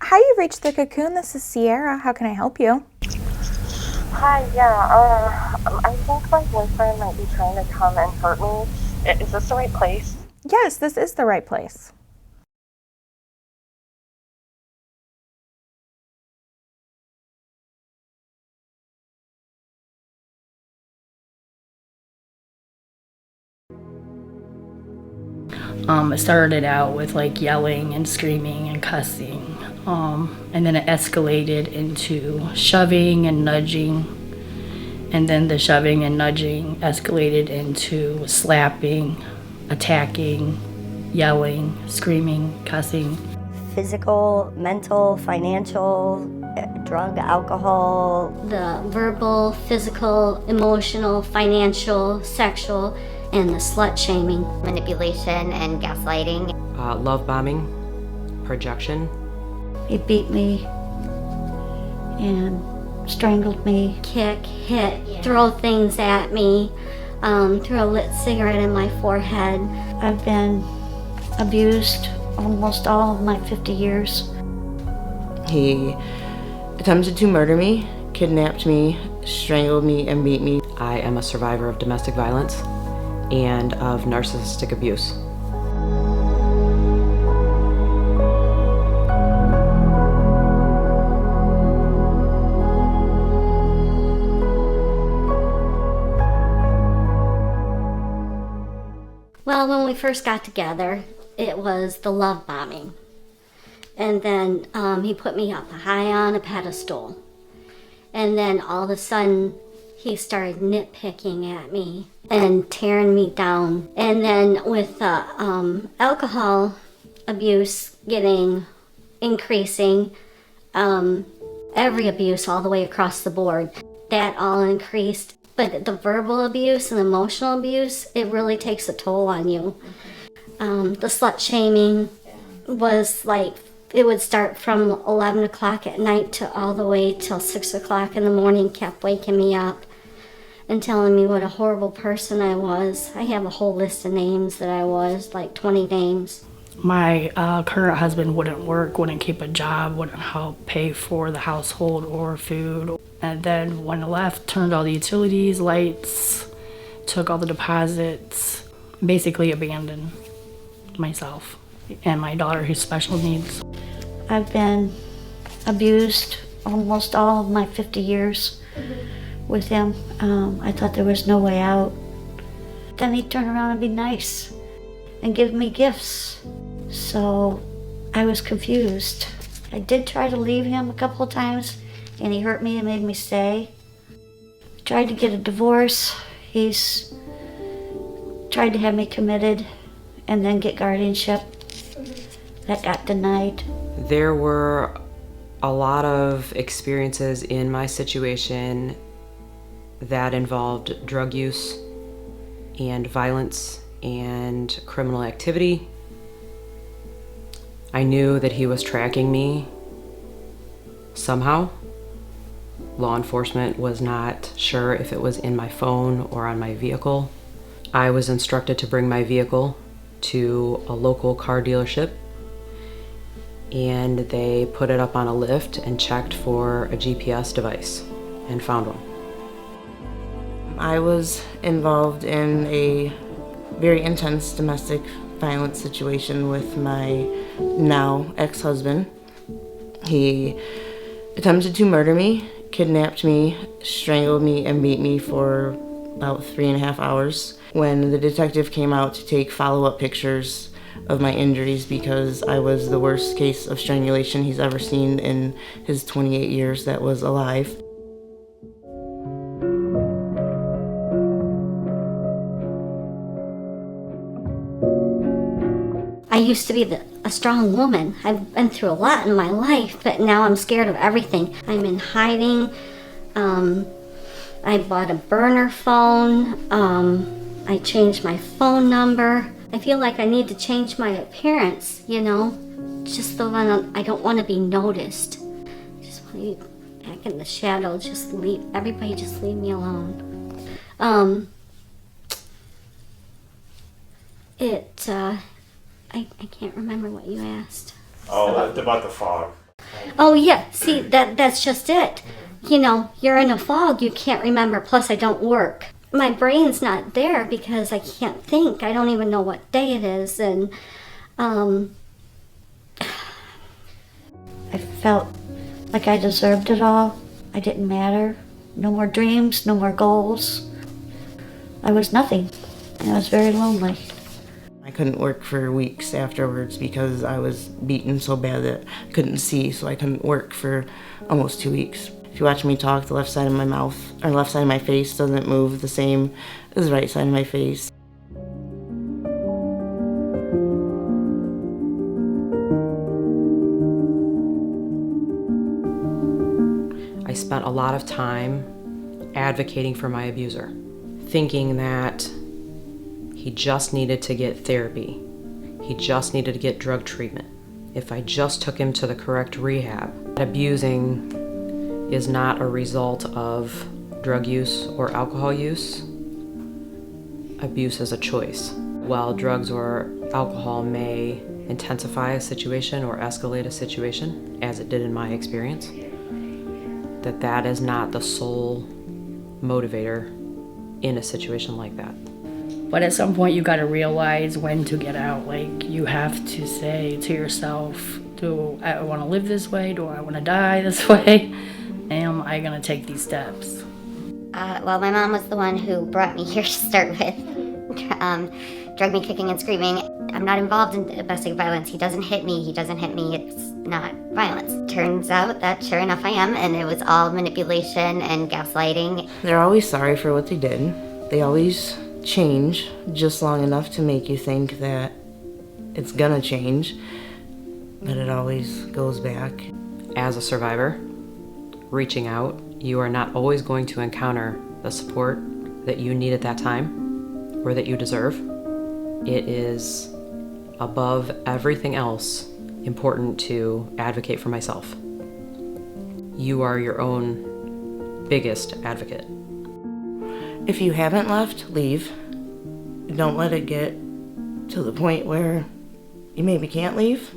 Hi, you've reached the Cocoon. This is Sierra. How can I help you? Hi, yeah, I think my boyfriend might be trying to come and hurt me. Is this the right place? Yes, this is the right place. It started out with like yelling and screaming and cussing. And then it escalated into shoving and nudging. And then the shoving and nudging escalated into slapping, attacking, yelling, screaming, cussing. Physical, mental, financial, drug, alcohol. The verbal, physical, emotional, financial, sexual, and the slut shaming. Manipulation and gaslighting. Love bombing, projection. He beat me and strangled me. Kick, hit, throw things at me, throw a lit cigarette in my forehead. I've been abused almost all of my 50 years. He attempted to murder me, kidnapped me, strangled me, and beat me. I am a survivor of domestic violence and of narcissistic abuse. Well, when we first got together, it was the love bombing. And then he put me up high on a pedestal. And then all of a sudden, he started nitpicking at me and tearing me down. And then with the alcohol abuse increasing, every abuse all the way across the board, that all increased. But the verbal abuse and emotional abuse, it really takes a toll on you. The slut shaming was like, it would start from 11 o'clock at night to all the way till 6 o'clock in the morning, kept waking me up and telling me what a horrible person I was. I have a whole list of names that I was, like 20 names. My current husband wouldn't work, wouldn't keep a job, wouldn't help pay for the household or food. And then when I left, turned all the utilities, lights, took all the deposits, basically abandoned myself and my daughter who's special needs. I've been abused almost all of my 50 years with him. I thought there was no way out. Then he'd turn around and be nice and give me gifts. So I was confused. I did try to leave him a couple of times and he hurt me and made me stay. Tried to get a divorce. He's tried to have me committed and then get guardianship. That got denied. There were a lot of experiences in my situation that involved drug use and violence and criminal activity. I knew that he was tracking me somehow. Law enforcement was not sure if it was in my phone or on my vehicle. I was instructed to bring my vehicle to a local car dealership, and they put it up on a lift and checked for a GPS device and found one. I was involved in a very intense domestic violence situation with my now ex-husband. He attempted to murder me, kidnapped me, strangled me, and beat me for about 3.5 hours. When the detective came out to take follow-up pictures of my injuries, because I was the worst case of strangulation he's ever seen in his 28 years that was alive. I used to be a strong woman. I've been through a lot in my life, but now I'm scared of everything. I'm in hiding. I bought a burner phone. I changed my phone number. I feel like I need to change my appearance, you know? Just so I don't want to be noticed. I just want to be back in the shadow. Everybody just leave me alone. I can't remember what you asked. Oh, about the fog. Oh yeah, see, that's just it. You know, you're in a fog, you can't remember, plus I don't work. My brain's not there because I can't think. I don't even know what day it is, and I felt like I deserved it all. I didn't matter. No more dreams, no more goals. I was nothing, and I was very lonely. I couldn't work for weeks afterwards because I was beaten so bad that I couldn't see, so I couldn't work for almost 2 weeks. If you watch me talk, the left side of my mouth, or left side of my face doesn't move the same as the right side of my face. I spent a lot of time advocating for my abuser, thinking that he just needed to get therapy. He just needed to get drug treatment. If I just took him to the correct rehab. Abusing is not a result of drug use or alcohol use. Abuse is a choice. While drugs or alcohol may intensify a situation or escalate a situation, as it did in my experience, that is not the sole motivator in a situation like that. But at some point you gotta realize when to get out. Like, you have to say to yourself, do I wanna live this way? Do I wanna die this way? Am I gonna take these steps? Well, my mom was the one who brought me here to start with. Drug me kicking and screaming. I'm not involved in domestic violence. He doesn't hit me. It's not violence. Turns out that sure enough I am, and it was all manipulation and gaslighting. They're always sorry for what they did. They always change just long enough to make you think that it's gonna change, but it always goes back. As a survivor, reaching out, you are not always going to encounter the support that you need at that time or that you deserve. It is above everything else important to advocate for myself. You are your own biggest advocate. If you haven't left, leave. Don't let it get to the point where you maybe can't leave.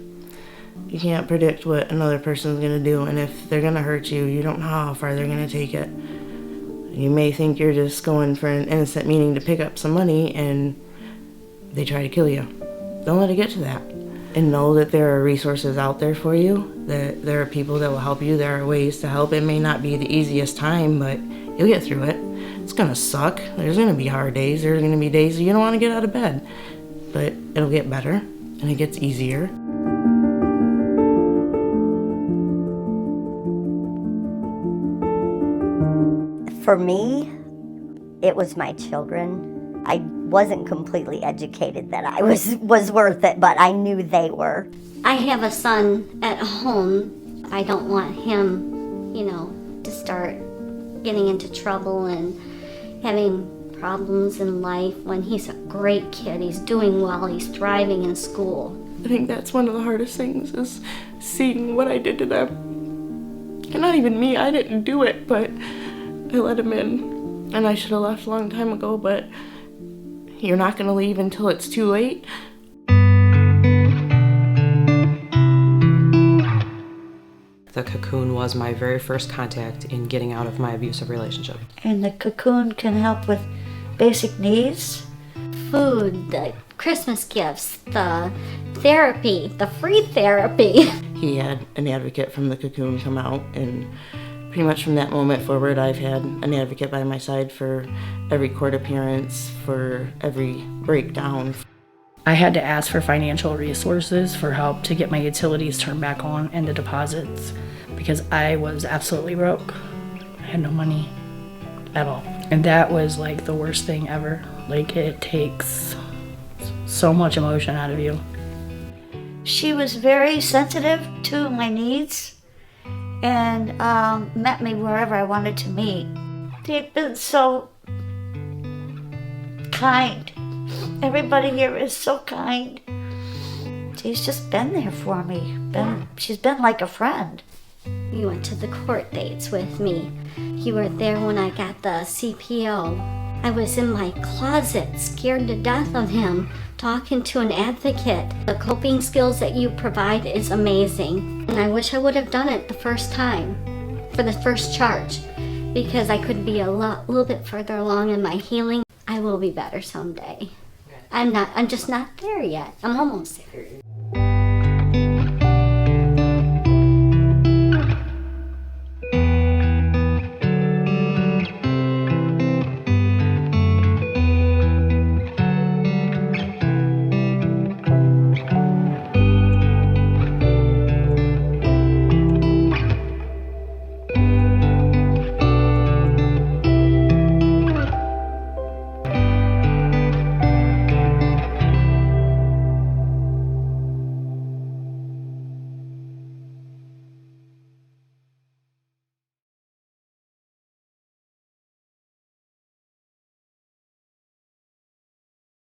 You can't predict what another person's gonna do, and if they're gonna hurt you, you don't know how far they're gonna take it. You may think you're just going for an innocent meaning to pick up some money, and they try to kill you. Don't let it get to that. And know that there are resources out there for you, that there are people that will help you, there are ways to help. It may not be the easiest time, but you'll get through it. It's gonna suck. There's gonna be hard days. There's gonna be days you don't wanna get out of bed. But it'll get better, and it gets easier. For me, it was my children. I wasn't completely educated that I was worth it, but I knew they were. I have a son at home. I don't want him, to start getting into trouble and having problems in life when he's a great kid. He's doing well. He's thriving in school. I think that's one of the hardest things, is seeing what I did to them. And not even me, I didn't do it, but I let him in. And I should have left a long time ago, but you're not gonna leave until it's too late. The Cocoon was my very first contact in getting out of my abusive relationship. And the Cocoon can help with basic needs. Food, the Christmas gifts, the therapy, the free therapy. He had an advocate from the Cocoon come out, and pretty much from that moment forward, I've had an advocate by my side for every court appearance, for every breakdown. I had to ask for financial resources for help to get my utilities turned back on and the deposits, because I was absolutely broke. I had no money at all. And that was like the worst thing ever. Like, it takes so much emotion out of you. She was very sensitive to my needs and met me wherever I wanted to meet. They've been so kind. Everybody here is so kind. She's just been there for me. She's been like a friend. You went to the court dates with me. You were there when I got the CPO. I was in my closet, scared to death of him, talking to an advocate. The coping skills that you provide is amazing. And I wish I would have done it the first time, for the first charge, because I could be a little bit further along in my healing. I will be better someday. I'm just not there yet. I'm almost there.